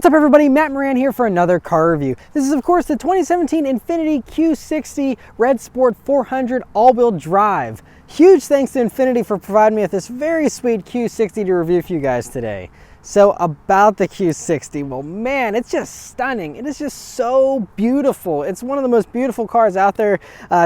What's up everybody, Matt Maran here for another car review. This is of course the 2017 Infiniti Q60 Red Sport 400 all-wheel drive. Huge thanks to Infiniti for providing me with this very sweet Q60 to review for you guys today. So about the Q60, well man, it's just stunning. It is just so beautiful. It's one of the most beautiful cars out there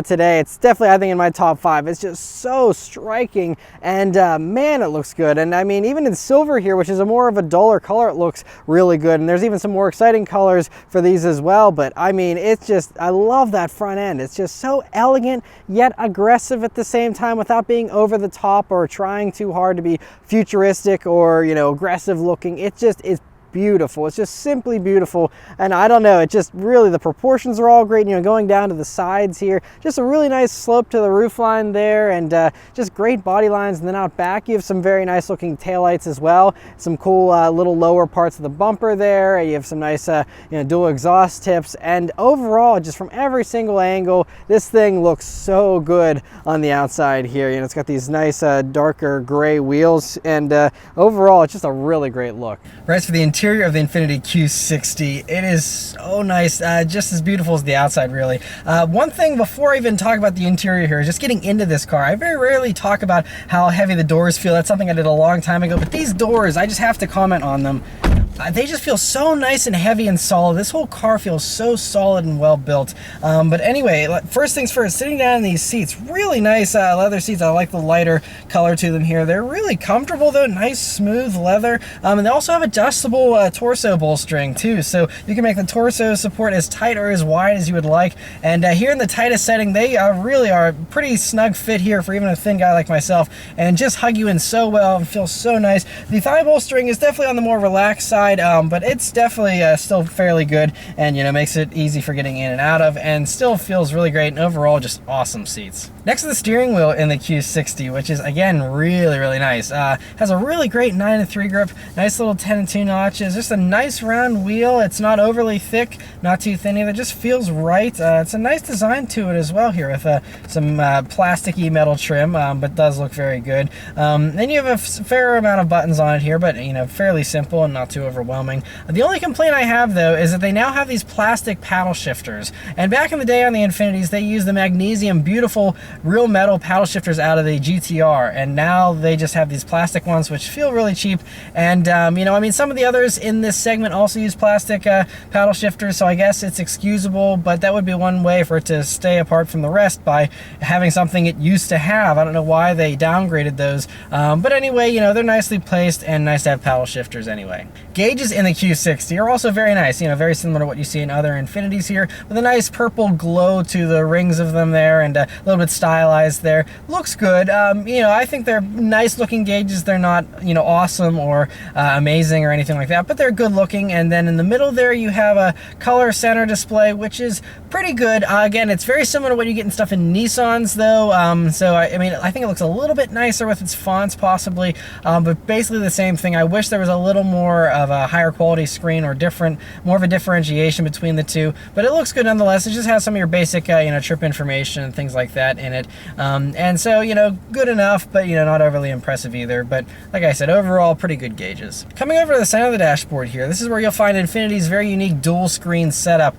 today. It's definitely, I think, in my top 5. It's just so striking, and man, it looks good. And I mean, even in silver here, which is a more of a duller color, it looks really good. And there's even some more exciting colors for these as well. But I mean, it's just, I love that front end. It's just so elegant, yet aggressive at the same time without being over the top or trying too hard to be futuristic or, you know, aggressive looking. It just is beautiful. It's just simply beautiful, and I don't know, it just really, the proportions are all great. You know, going down to the sides here, just a really nice slope to the roof line there, and just great body lines. And then out back you have some very nice looking taillights as well, some cool little lower parts of the bumper there. You have some nice you know, dual exhaust tips, and overall, just from every single angle, this thing looks so good on the outside here. You know, it's got these nice darker gray wheels, and overall it's just a really great look. Right, for the interior of the Infiniti Q60, it is so nice, just as beautiful as the outside, really. One thing before I even talk about the interior here is just getting into this car. I very rarely talk about how heavy the doors feel. That's something I did a long time ago, but these doors, I just have to comment on them. They just feel so nice and heavy and solid. This whole car feels so solid and well built. But anyway, first things first, sitting down in these seats, really nice leather seats. I like the lighter color to them here. They're really comfortable though, nice smooth leather. And they also have adjustable torso bolstering too. So you can make the torso support as tight or as wide as you would like. And here in the tightest setting, they really are a pretty snug fit here for even a thin guy like myself, and just hug you in so well and feel so nice. The thigh bolstering is definitely on the more relaxed side, but it's definitely still fairly good, and you know, makes it easy for getting in and out of, and still feels really great, and overall just awesome seats. Next to the steering wheel in the Q60, which is again really nice, has a really great 9-3 grip, nice little 10-2 notches, just a nice round wheel. It's not overly thick, not too thin either, just feels right. It's a nice design to it as well here with some plasticky metal trim, but does look very good. Then you have a fair amount of buttons on it here, but you know, fairly simple and not too overwhelming. The only complaint I have though is that they now have these plastic paddle shifters, and back in the day on the Infinitis they used the magnesium beautiful real metal paddle shifters out of the GTR, and now they just have these plastic ones which feel really cheap. And you know, I mean, some of the others in this segment also use plastic paddle shifters, so I guess it's excusable, but that would be one way for it to stay apart from the rest, by having something it used to have. I don't know why they downgraded those, but anyway, you know, they're nicely placed and nice to have paddle shifters anyway. Gauges in the Q60 are also very nice, you know, very similar to what you see in other Infinitis here, with a nice purple glow to the rings of them there, and a little bit stylized there. Looks good. You know, I think they're nice looking gauges. They're not, you know, awesome or amazing or anything like that, but they're good looking. And then in the middle there you have a color center display, which is pretty good. Again, it's very similar to what you get in stuff in Nissans though, so I mean, I think it looks a little bit nicer with its fonts possibly, but basically the same thing. I wish there was a little more of a higher quality screen, or more of a differentiation between the two, but it looks good nonetheless. It just has some of your basic you know, trip information and things like that in it, and so, you know, good enough, but you know, not overly impressive either. But like I said, overall pretty good gauges. Coming over to the center of the dashboard here, this is where you'll find Infiniti's very unique dual screen setup.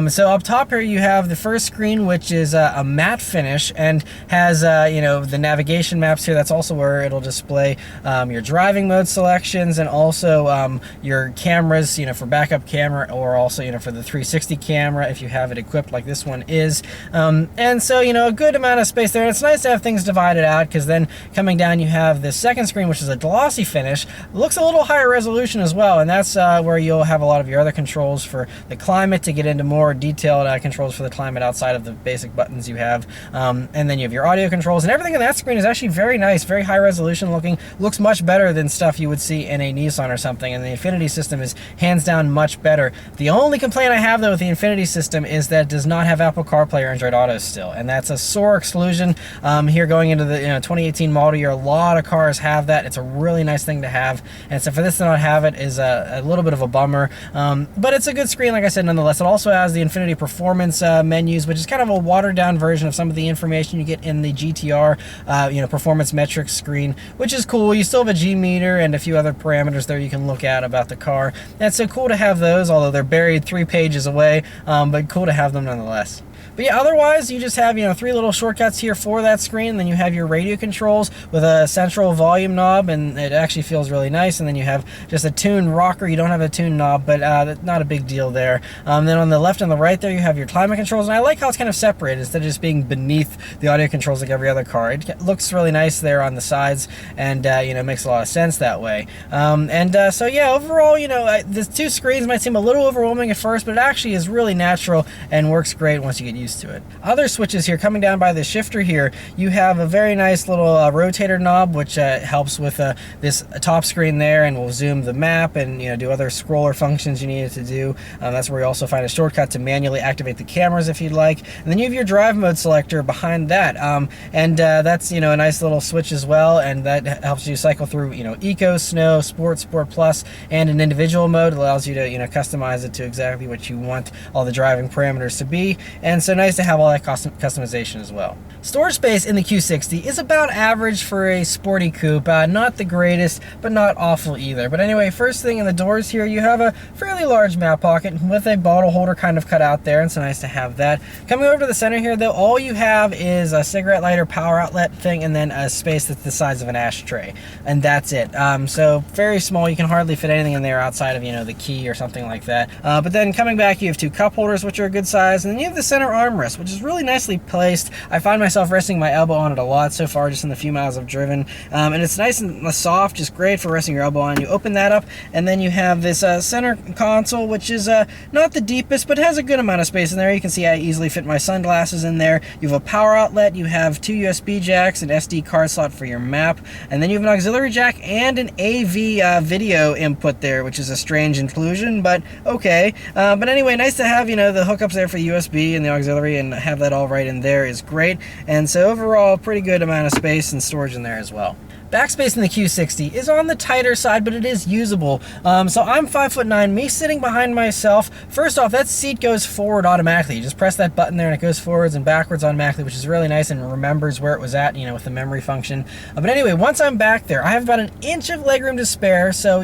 So up top here you have the first screen, which is a matte finish and has you know, the navigation maps here. That's also where it'll display your driving mode selections, and also your cameras, you know, for backup camera, or also, you know, for the 360 camera if you have it equipped like this one is. And so, you know, a good amount of space there. And it's nice to have things divided out, because then coming down you have the second screen, which is a glossy finish. It looks a little higher resolution as well, and that's where you'll have a lot of your other controls for the climate, to get into more detailed controls for the climate outside of the basic buttons you have. And then you have your audio controls, and everything on that screen is actually very nice, very high resolution looking. Looks much better than stuff you would see in a Nissan or something, and the Infiniti system is hands down much better. The only complaint I have though with the Infiniti system is that it does not have Apple CarPlay or Android Auto still, and that's a sore exclusion here going into the 2018 model year. A lot of cars have that. It's a really nice thing to have, and so for this to not have it is a little bit of a bummer, but it's a good screen, like I said, nonetheless. It also has the Infiniti Performance menus, which is kind of a watered down version of some of the information you get in the GTR performance metrics screen, which is cool. You still have a G meter and a few other parameters there you can look at about the car. That's so cool to have those, although they're buried 3 pages away, but cool to have them nonetheless. But yeah, otherwise you just have 3 little shortcuts here for that screen. Then you have your radio controls with a central volume knob, and it actually feels really nice. And then you have just a tune rocker. You don't have a tune knob, but not a big deal there. Then on the left and the right there you have your climate controls, and I like how it's kind of separated instead of just being beneath the audio controls like every other car. It looks really nice there on the sides, and makes a lot of sense that way. So yeah, overall, the 2 screens might seem a little overwhelming at first, but it actually is really natural and works great once you get used to it. Other switches here, coming down by the shifter here, you have a very nice little rotator knob, which helps with this top screen there, and will zoom the map and do other scroller functions you need it to do. That's where you also find a shortcut to manually activate the cameras if you'd like. And then you have your drive mode selector behind that, that's a nice little switch as well, and that helps you cycle through Eco, Snow, Sport, Sport Plus, and an individual mode. It allows you to customize it to exactly what you want all the driving parameters to be, and so nice to have all that customization as well. Storage space in the Q60 is about average for a sporty coupe. Not the greatest, but not awful either. But anyway, first thing in the doors here, you have a fairly large map pocket with a bottle holder kind of cut out there, and so nice to have that. Coming over to the center here, though, all you have is a cigarette lighter power outlet thing, and then a space that's the size of an ashtray, and that's it. So very small. You can hardly fit anything in there outside of the key or something like that. But then coming back, you have 2 cup holders, which are a good size, and then you have the center armrest, which is really nicely placed. I find myself resting my elbow on it a lot so far, just in the few miles I've driven, and it's nice and soft, just great for resting your elbow on. You open that up, and then you have this center console, which is not the deepest, but has a good amount of space in there. You can see I easily fit my sunglasses in there. You have a power outlet, you have 2 USB jacks, an SD card slot for your map, and then you have an auxiliary jack and an AV video input there, which is a strange inclusion, but okay. But anyway, nice to have the hookups there for the USB and the auxiliary, and have that all right in there is great. And so overall, pretty good amount of space and storage in there as well. Backspace in the Q60 is on the tighter side, but it is usable. So I'm 5'9", me sitting behind myself. First off, that seat goes forward automatically. You just press that button there and it goes forwards and backwards automatically, which is really nice and remembers where it was at, with the memory function. But anyway, once I'm back there, I have about 1 inch of legroom to spare, so,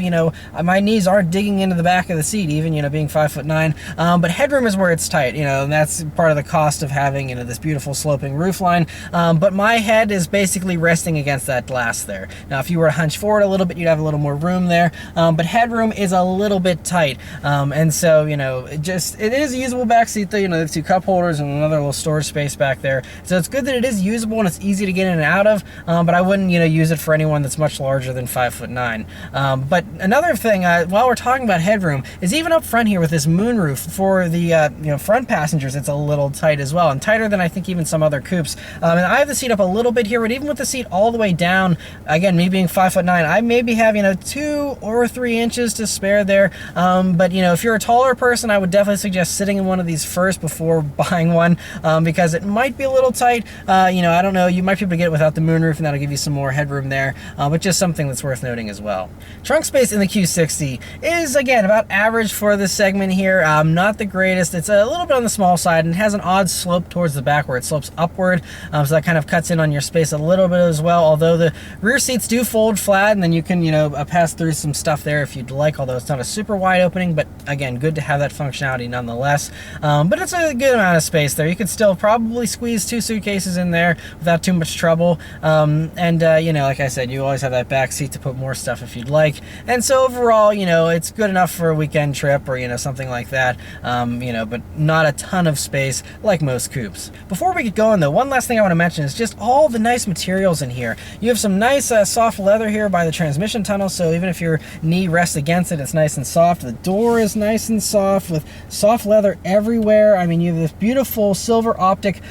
my knees aren't digging into the back of the seat, even, being 5'9". But headroom is where it's tight, and that's part of the cost of having, this beautiful sloping roofline. But my head is basically resting against that glass there. Now, if you were to hunch forward a little bit, you'd have a little more room there, but headroom is a little bit tight, and so it is a usable back seat though. There's 2 cup holders and another little storage space back there, so it's good that it is usable and it's easy to get in and out of. But I wouldn't use it for anyone that's much larger than 5'9". But another thing, while we're talking about headroom, is even up front here with this moonroof for the front passengers, it's a little tight as well, and tighter than I think even some other coupes. And I have the seat up a little bit here, but even with the seat all the way down, again, me being 5'9", I maybe have 2 or 3 inches to spare there. But if you're a taller person, I would definitely suggest sitting in one of these first before buying one, because it might be a little tight. I don't know, you might be able to get it without the moonroof, and that'll give you some more headroom there, but just something that's worth noting as well. Trunk space in the Q60 is, again, about average for this segment here. Not the greatest. It's a little bit on the small side, and it has an odd slope towards the back where it slopes upward, so that kind of cuts in on your space a little bit as well, although the rear seats do fold flat, and then you can pass through some stuff there if you'd like, although it's not a super wide opening, but again, good to have that functionality nonetheless. But it's a good amount of space there. You could still probably squeeze 2 suitcases in there without too much trouble, like I said, you always have that back seat to put more stuff if you'd like, and so overall, it's good enough for a weekend trip or something like that, but not a ton of space like most coupes. Before we get going though, one last thing I want to mention is just all the nice materials in here. You have some nice nice soft leather here by the transmission tunnel, so even if your knee rests against it, it's nice and soft. The door is nice and soft with soft leather everywhere. I mean, you have this beautiful silver optic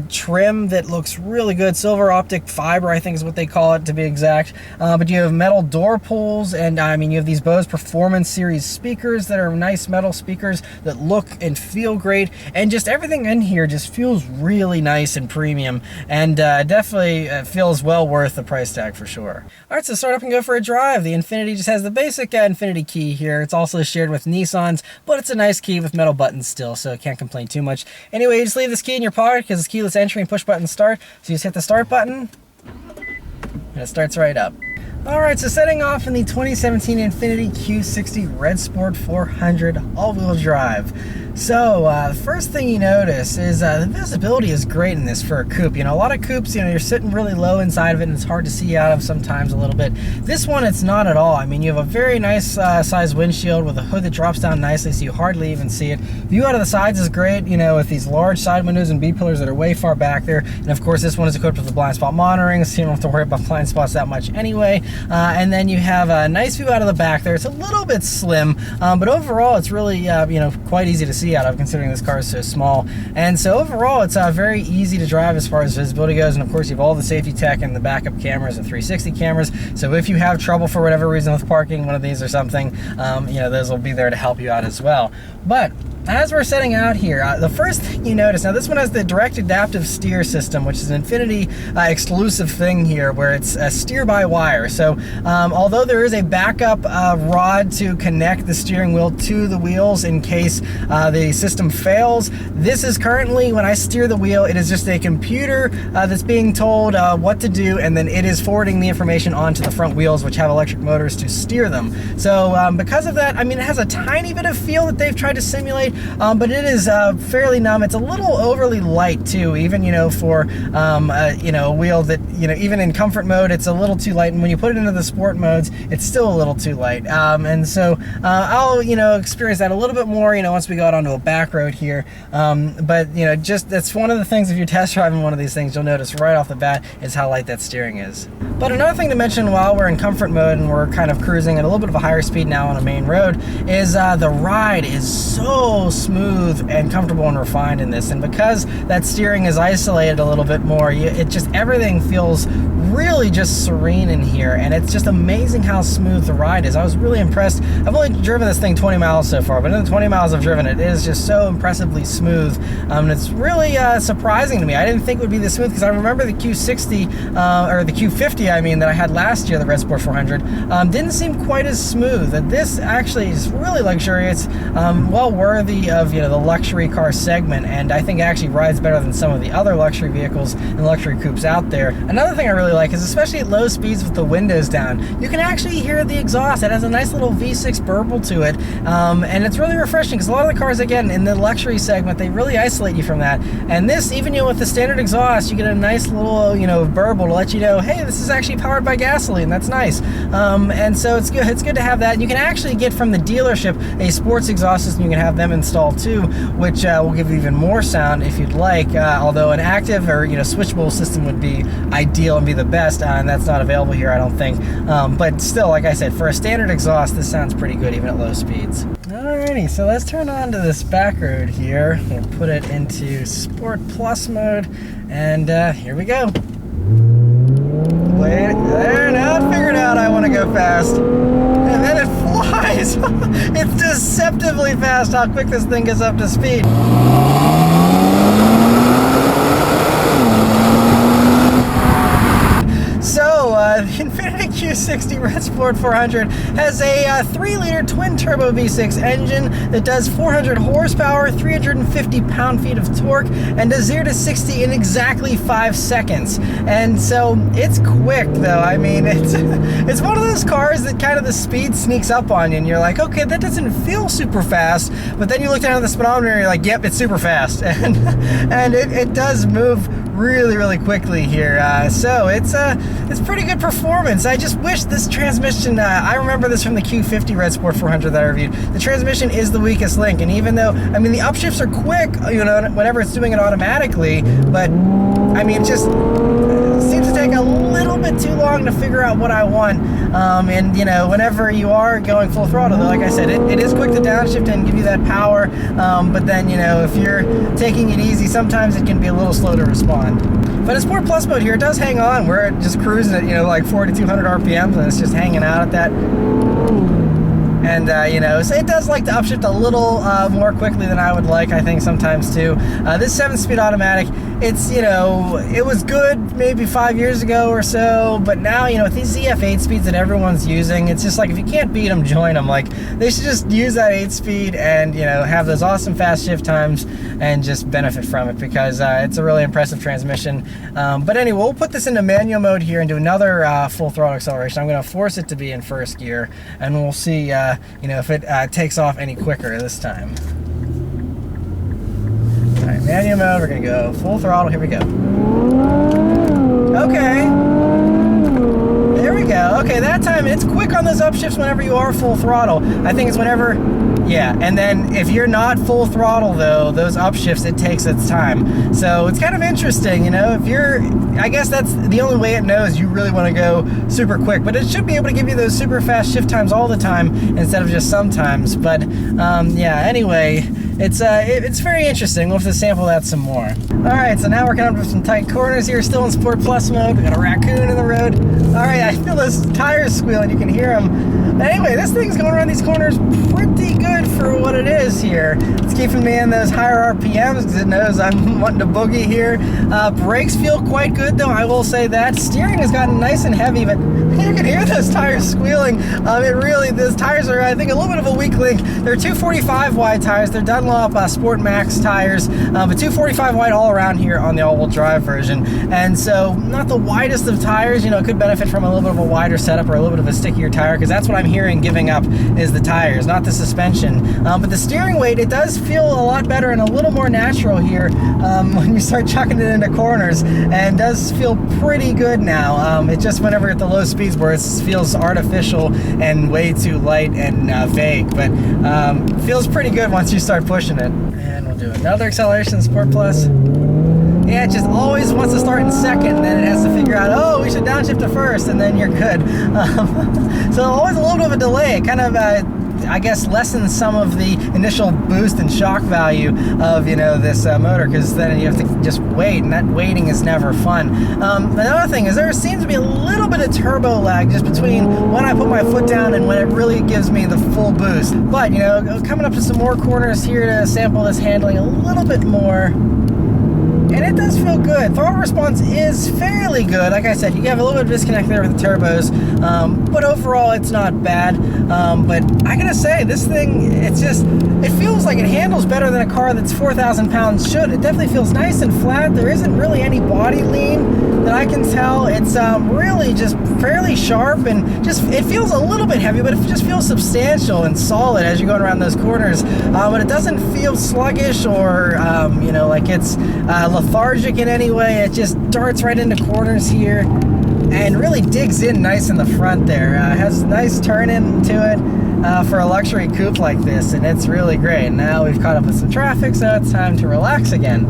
trim that looks really good. Silver optic fiber, I think is what they call it to be exact. But you have metal door pulls, and I mean, you have these Bose Performance Series speakers that are nice metal speakers that look and feel great, and just everything in here just feels really nice and premium, and definitely feels well worth the price tag for sure. All right, so start up and go for a drive. The Infiniti just has the basic Infiniti key here. It's also shared with Nissan's, but it's a nice key with metal buttons still, so can't complain too much. Anyway, you just leave this key in your pocket because it's keyless entry and push button start. So you just hit the start button, and it starts right up. All right, so setting off in the 2017 Infiniti Q60 Red Sport 400 all-wheel drive. So the first thing you notice is the visibility is great in this for a coupe. You know, a lot of coupes, you know, you're sitting really low inside of it and it's hard to see out of sometimes a little bit. This one, it's not at all. I mean, you have a very nice size windshield with a hood that drops down nicely so you hardly even see it. View out of the sides is great, you know, with these large side windows and B-pillars that are way far back there. And of course, this one is equipped with the blind spot monitoring, so you don't have to worry about blind spots that much anyway. And then you have a nice view out of the back there. It's a little bit slim, but overall, it's really, you know, quite easy to see out of, considering this car is so small. And so overall, it's very easy to drive as far as visibility goes. And of course, you have all the safety tech and the backup cameras and 360 cameras. So if you have trouble for whatever reason with parking one of these or something, you know, those will be there to help you out as well. But as we're setting out here, the first thing you notice, now this one has the direct adaptive steer system, which is an Infiniti exclusive thing here, where it's a steer by wire. So although there is a backup rod to connect the steering wheel to the wheels in case the system fails, this is currently, when I steer the wheel, it is just a computer that's being told what to do, and then it is forwarding the information onto the front wheels, which have electric motors to steer them. So because of that, I mean, it has a tiny bit of feel that they've tried to simulate, but it is fairly numb. It's a little overly light too, even, you know, for you know, a wheel that, you know, even in comfort mode, it's a little too light, and when you put it into the sport modes, it's still a little too light. And so I'll, you know, experience that a little bit more, you know, once we go out onto a back road here. But you know, just that's one of the things, if you're test driving one of these things, you'll notice right off the bat is how light that steering is. But another thing to mention while we're in comfort mode and we're kind of cruising at a little bit of a higher speed now on a main road is the ride is so smooth and comfortable and refined in this. And because that steering is isolated a little bit more, it just, everything feels really just serene in here, and it's just amazing how smooth the ride is. I was really impressed. I've only driven this thing 20 miles so far, but in the 20 miles I've driven it, it is just so impressively smooth. And it's really surprising to me. I didn't think it would be this smooth, because I remember the Q60, or the Q50, I mean, that I had last year, the Red Sport 400, didn't seem quite as smooth. And this actually is really luxurious, well worthy of, you know, the luxury car segment, and I think it actually rides better than some of the other luxury vehicles and luxury coupes out there. Another thing I really like is, especially at low speeds with the windows down, you can actually hear the exhaust. It has a nice little V6 burble to it, and it's really refreshing, because a lot of the cars, again, in the luxury segment, they really isolate you from that. And this, even, you know, with the standard exhaust, you get a nice little, you know, burble to let you know, hey, this is actually powered by gasoline. That's nice. And so it's good. It's good to have that. And you can actually get from the dealership a sports exhaust system. You can have them installed too, which will give you even more sound if you'd like. Although an active or, you know, switchable system would be ideal and be the best, and that's not available here, I don't think. But still, like I said, for a standard exhaust, this sounds pretty good even at low speeds. Alrighty, so let's turn on to this back road here. We'll put it into Sport Plus mode, and here we go. Wait, there, now I figured out I want to go fast. And then it flies. It's deceptively fast how quick this thing gets up to speed. So, the Infiniti Q60 Red Sport 400 has a 3-liter twin-turbo V6 engine that does 400 horsepower, 350 pound-feet of torque, and does 0 to 60 in exactly 5 seconds. And so, it's quick, though. I mean, it's one of those cars that kind of the speed sneaks up on you, and you're like, okay, that doesn't feel super fast, but then you look down at the speedometer, and you're like, yep, it's super fast. And it does move really quickly here. So it's pretty good performance. I just wish this transmission, I remember this from the Q50 Red Sport 400 that I reviewed. The transmission is the weakest link, and even though, I mean, the upshifts are quick, you know, whenever it's doing it automatically, but I mean, it just seems to take a little bit too long to figure out what I want. And you know, whenever you are going full throttle, though, like I said, it is quick to downshift and give you that power. But then, you know, if you're taking it easy, sometimes it can be a little slow to respond. But in Sport Plus mode here, it does hang on. We're just cruising at, you know, like 4,200 RPMs, and it's just hanging out at that. And, you know, so it does like to upshift a little more quickly than I would like, I think, sometimes too. This 7-speed automatic, it's, you know, it was good maybe 5 years ago or so, but now, you know, with these ZF 8-speeds that everyone's using, it's just like, if you can't beat them, join them. Like, they should just use that 8-speed and, you know, have those awesome fast shift times and just benefit from it, because it's a really impressive transmission. But anyway, we'll put this into manual mode here and do another full throttle acceleration. I'm going to force it to be in first gear, and we'll see you know, if it takes off any quicker this time. All right, manual mode, we're gonna go full throttle, here we go. Okay. There we go. Okay, that time it's quick on those upshifts whenever you are full throttle. I think it's whenever, yeah, and then if you're not full throttle though, those upshifts, it takes its time. So it's kind of interesting, you know, if you're, I guess that's the only way it knows you really want to go super quick, but it should be able to give you those super fast shift times all the time instead of just sometimes. But yeah, anyway, it's very interesting. We'll have to sample that some more. All right, so now we're coming up with some tight corners here, still in Sport Plus mode. We got a raccoon in the road. All right, I feel those tires squealing, you can hear them. But anyway, this thing's going around these corners pretty good for what it is here. It's keeping me in those higher RPMs because it knows I'm wanting to boogie here. Brakes feel quite good though, I will say that. Steering has gotten nice and heavy, but you can hear those tires squealing. Those tires are, I think, a little bit of a weak link. They're 245 wide tires. They're Dunlop Sport Max tires, but 245 wide all around here on the all-wheel drive version. And so, not the widest of tires, you know, it could benefit from a little bit of a wider setup or a little bit of a stickier tire, because that's what I'm hearing giving up is the tires, not the suspension. But the steering weight, it does feel a lot better and a little more natural here when you start chucking it into corners, and does feel pretty good now. It just, whenever at the low speeds where it feels artificial and way too light and vague, but feels pretty good once you start pushing it. And we'll do another acceleration in Sport Plus. Yeah, it just always wants to start in second, and then it has to figure out, oh, we should downshift to first, and then you're good. So always a little bit of a delay. It kind of, I guess, lessens some of the initial boost and shock value of, you know, this motor, because then you have to just wait, and that waiting is never fun. Another thing is there seems to be a little bit of turbo lag just between when I put my foot down and when it really gives me the full boost. But, you know, coming up to some more corners here to sample this handling a little bit more. And it does feel good. Throttle response is fairly good. Like I said, you have a little bit of disconnect there with the turbos, but overall it's not bad. But I gotta say, this thing, it feels like it handles better than a car that's 4,000 pounds should. It definitely feels nice and flat. There isn't really any body lean that I can tell. It's really just fairly sharp, and it feels a little bit heavy, but it just feels substantial and solid as you're going around those corners. But it doesn't feel sluggish or, you know, like it's lethargic in any way. It just darts right into corners here and really digs in nice in the front there. Has a nice turn into it for a luxury coupe like this, and it's really great. Now we've caught up with some traffic, so it's time to relax again.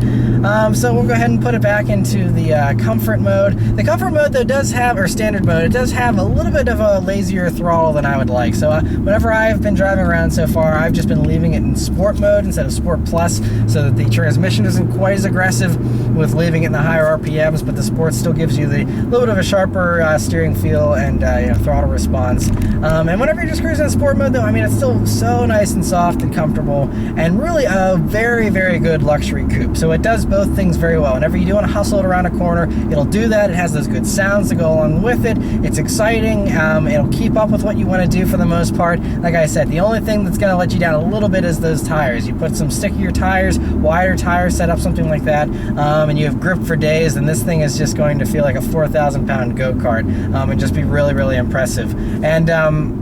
So we'll go ahead and put it back into the comfort mode. The comfort mode though does have, or standard mode, it does have a little bit of a lazier throttle than I would like. So whenever I've been driving around so far, I've just been leaving it in sport mode instead of Sport Plus, so that the transmission isn't quite as aggressive with leaving it in the higher RPMs, but the Sport still gives you the little bit of a sharper steering feel and you know, throttle response. And whenever you're just cruising in sport mode though, I mean, it's still so nice and soft and comfortable, and really a very, very good luxury coupe. So it does both things very well. Whenever you do want to hustle it around a corner, it'll do that. It has those good sounds to go along with it. It's exciting. It'll keep up with what you want to do for the most part. Like I said, the only thing that's going to let you down a little bit is those tires. You put some stickier tires, wider tires, set up something like that, and you have grip for days, and this thing is just going to feel like a 4,000 pound go-kart, and just be really, really impressive. And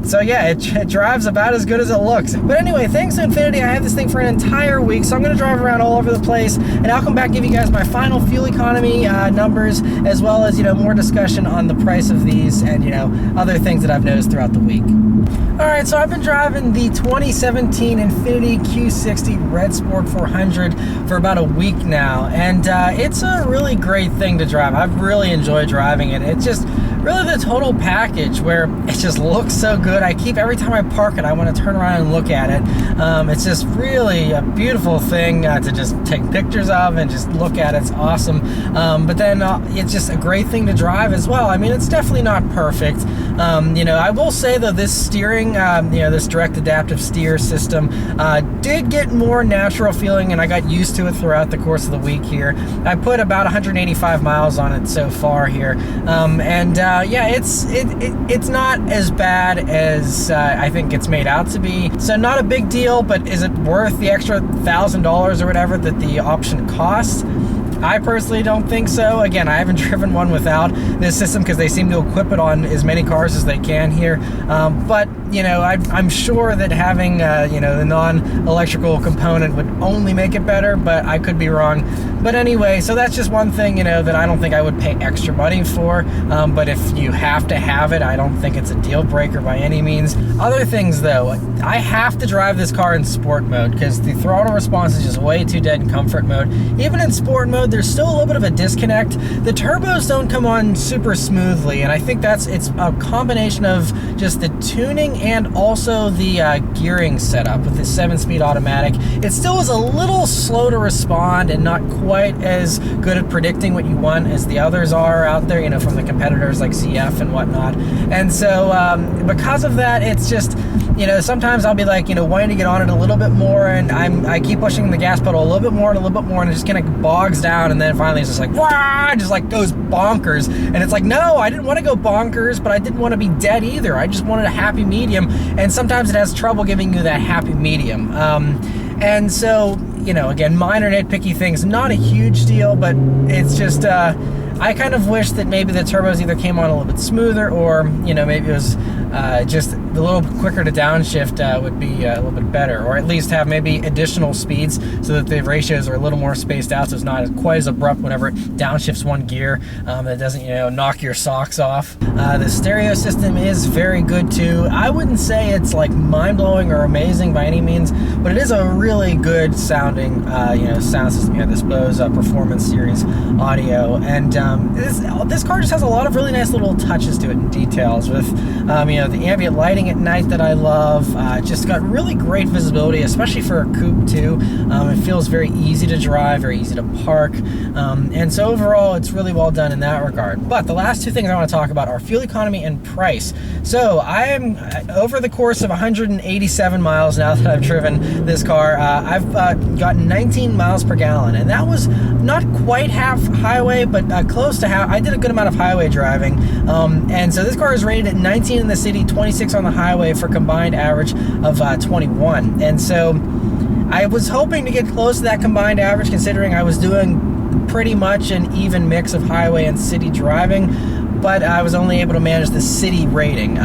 so yeah, it drives about as good as it looks. But anyway, thanks to Infiniti, I have this thing for an entire week, so I'm going to drive around all over the place, and I'll come back and give you guys my final fuel economy numbers, as well as, more discussion on the price of these and, other things that I've noticed throughout the week. All right, so I've been driving the 2017 Infiniti Q60 Red Sport 400 for about a week now, and it's a really great thing to drive. I've really enjoyed driving it. It's just really the total package where it just looks so good. Every time I park it, I want to turn around and look at it. It's just really a beautiful thing to just take pictures of and just look at. It's awesome. But then it's just a great thing to drive as well. I mean, it's definitely not perfect. I will say though, this steering, this direct adaptive steer system did get more natural feeling, and I got used to it throughout the course of the week here. I put about 185 miles on it so far here. Yeah, it's not as bad as I think it's made out to be. So not a big deal, but is it worth the extra $1,000 or whatever that the option costs? I personally don't think so. Again, I haven't driven one without this system because they seem to equip it on as many cars as they can here. But I'm sure that having the non-electrical component would only make it better, but I could be wrong. But anyway, so that's just one thing that I don't think I would pay extra money for. But if you have to have it, I don't think it's a deal breaker by any means. Other things though, I have to drive this car in sport mode because the throttle response is just way too dead in comfort mode. Even in sport mode, there's still a little bit of a disconnect. The turbos don't come on super smoothly, and I think it's a combination of just the tuning and also the gearing setup with the 7-speed automatic. It still is a little slow to respond and not quite as good at predicting what you want as the others are out there, from the competitors like CF and whatnot. And so because of that, it's just, sometimes I'll be like, wanting to get on it a little bit more, and I keep pushing the gas pedal a little bit more and a little bit more, and it just kind of bogs down, and then finally it's just like, wah, just like goes bonkers. And it's like, no, I didn't want to go bonkers, but I didn't want to be dead either. I just wanted a happy medium, and sometimes it has trouble giving you that happy medium. And so, again, minor nitpicky things, not a huge deal, but it's just, I kind of wish that maybe the turbos either came on a little bit smoother, or, maybe it was just a little quicker to downshift would be a little bit better, or at least have maybe additional speeds so that the ratios are a little more spaced out, so it's not quite as abrupt whenever it downshifts one gear. That doesn't, knock your socks off. The stereo system is very good too. I wouldn't say it's like mind-blowing or amazing by any means, but it is a really good sounding, sound system. You have this Bose Performance Series audio, and this car just has a lot of really nice little touches to it and details with, the ambient lighting at night that I love. Just got really great visibility, especially for a coupe too. It feels very easy to drive, very easy to park, and so overall it's really well done in that regard. But the last two things I want to talk about are fuel economy and price. So I am, over the course of 187 miles now that I've driven this car, I've gotten 19 miles per gallon, and that was not quite half highway, but close to half. I did a good amount of highway driving, and so this car is rated at 19 in the city, 26 on the highway for a combined average of 21. And so I was hoping to get close to that combined average, considering I was doing pretty much an even mix of highway and city driving, but I was only able to manage the city rating.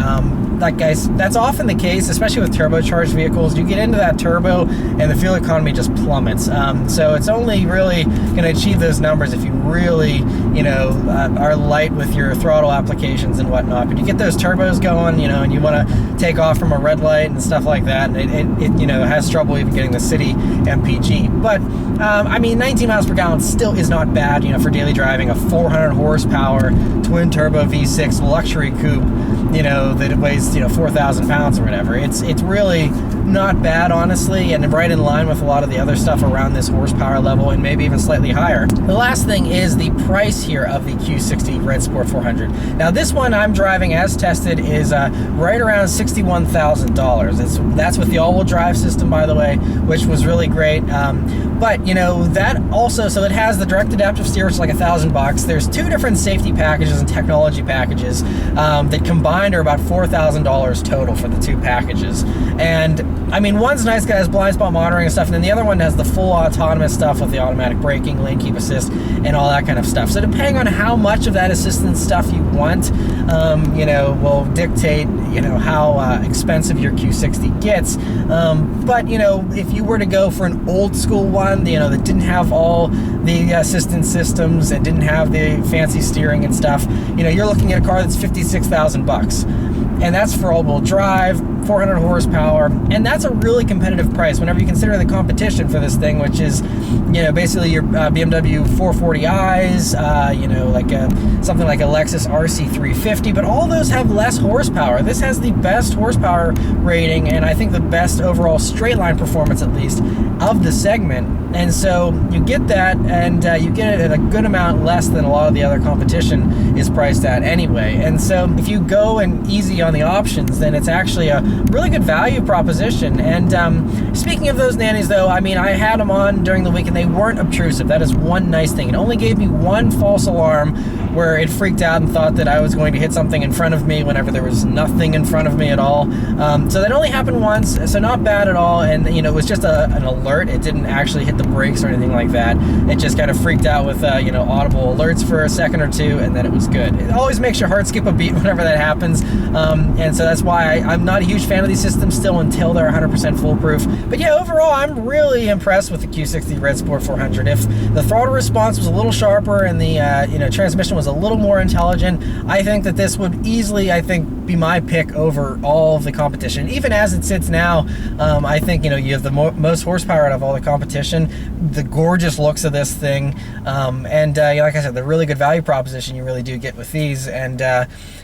Like guys, that's often the case, especially with turbocharged vehicles. You get into that turbo and the fuel economy just plummets. So it's only really going to achieve those numbers if you really, are light with your throttle applications and whatnot. But you get those turbos going, and you want to take off from a red light and stuff like that, and it has trouble even getting the city MPG. But I mean, 19 miles per gallon still is not bad, for daily driving. A 400 horsepower twin turbo V6 luxury coupe, that weighs 4,000 pounds or whatever. It's really not bad, honestly, and right in line with a lot of the other stuff around this horsepower level, and maybe even slightly higher. The last thing is the price here of the Q60 Red Sport 400. Now this one I'm driving as tested is right around $61,000. That's with the all-wheel drive system, by the way, which was really great. But that also, so it has the direct adaptive steer, which is like $1,000. There's two different safety packages and technology packages that combined are about $4,000 $1,000 total for the two packages. And I mean, one's nice, guys, blind spot monitoring and stuff, and then the other one has the full autonomous stuff with the automatic braking, lane keep assist, and all that kind of stuff. So depending on how much of that assistance stuff you want, you know, will dictate, you know, how expensive your Q60 gets. But you know, if you were to go for an old school one, you know, that didn't have all the assistance systems and didn't have the fancy steering and stuff, you know, you're looking at a car that's $56,000, and that's for all-wheel drive, 400 horsepower, and that's a really competitive price whenever you consider the competition for this thing, which is, you know, basically your BMW 440i's, you know, like something like a Lexus RC350, but all those have less horsepower. This has the best horsepower rating, and I think the best overall straight line performance, at least, of the segment. And so you get that, and you get it at a good amount less than a lot of the other competition is priced at anyway. And so if you go and easy on the options, then it's actually a really good value proposition. And speaking of those nannies, though, I mean, I had them on during the week and they weren't obtrusive. That is one nice thing. It only gave me one false alarm where it freaked out and thought that I was going to hit something in front of me whenever there was nothing in front of me at all. So that only happened once, so not bad at all. And you know, it was just an alert. It didn't actually hit the brakes or anything like that. It just kind of freaked out with you know, audible alerts for a second or two, and then it was good. It always makes your heart skip a beat whenever that happens, and so that's why I'm not a huge fan of these systems still until they're 100% foolproof. But yeah, overall, I'm really impressed with the Q60 Red Sport 400. If the throttle response was a little sharper and the you know, transmission was a little more intelligent, I think that this would easily, I think, be my pick over all of the competition. Even as it sits now, I think, you know, you have the most horsepower out of all the competition, the gorgeous looks of this thing, and you know, like I said, the really good value proposition you really do get with these, and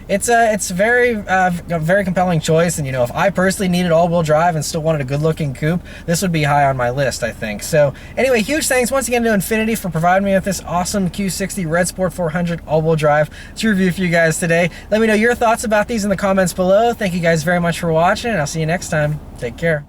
it's very a very compelling choice. And you know, if I personally needed all-wheel drive and still wanted a good-looking coupe, this would be high on my list, I think. So anyway, huge thanks once again to Infiniti for providing me with this awesome Q60 Red Sport 400 all-wheel drive to review for you guys today. Let me know your thoughts about these in the comments below. Thank you guys very much for watching, and I'll see you next time. Take care.